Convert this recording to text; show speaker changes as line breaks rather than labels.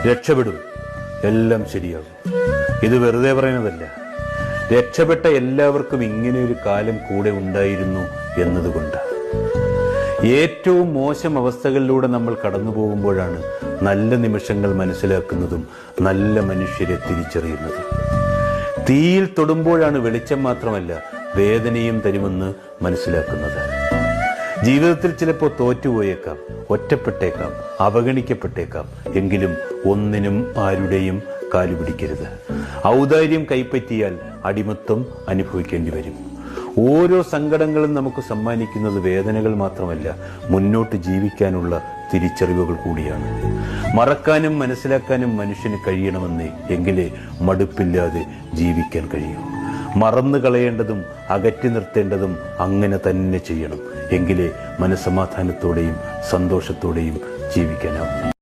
രക്ഷപ്പെടും, എല്ലാം ശരിയാകും. ഇത് വെറുതെ പറയുന്നതല്ല. രക്ഷപ്പെട്ട എല്ലാവർക്കും ഇങ്ങനെ ഒരു കാലം കൂടെ ഉണ്ടായിരുന്നു എന്നതുകൊണ്ട്. ഏറ്റവും മോശം അവസ്ഥകളിലൂടെ നമ്മൾ കടന്നു പോകുമ്പോഴാണ് നല്ല നിമിഷങ്ങൾ മനസ്സിലാക്കുന്നതും നല്ല മനുഷ്യരെ തിരിച്ചറിയുന്നതും. തീയിൽ തൊടുമ്പോഴാണ് വെളിച്ചം മാത്രമല്ല വേദനയും തരുമെന്ന് മനസ്സിലാക്കുന്നത്. ജീവിതത്തിൽ ചിലപ്പോൾ തോറ്റുപോയേക്കാം, ഒറ്റപ്പെട്ടേക്കാം, അവഗണിക്കപ്പെട്ടേക്കാം. എങ്കിലും ഒന്നിനും ആരുടെയും കാലുപിടിക്കരുത്. ഔദാര്യം കൈപ്പറ്റിയാൽ അടിമത്വം അനുഭവിക്കേണ്ടി വരും. ഓരോ സങ്കടങ്ങളും നമുക്ക് സമ്മാനിക്കുന്നത് വേദനകൾ മാത്രമല്ല, മുന്നോട്ട് ജീവിക്കാനുള്ള തിരിച്ചറിവുകൾ കൂടിയാണ്. മറക്കാനും മനസ്സിലാക്കാനും മനുഷ്യന് കഴിയണമെന്നേ, എങ്കിലേ മടുപ്പില്ലാതെ ജീവിക്കാൻ കഴിയൂ. മറന്നു കളയേണ്ടതും അകറ്റി നിർത്തേണ്ടതും അങ്ങനെ തന്നെ ചെയ്യണം. എങ്കിലേ മനസ്സമാധാനത്തോടെയും സന്തോഷത്തോടെയും ജീവിക്കാനാവും.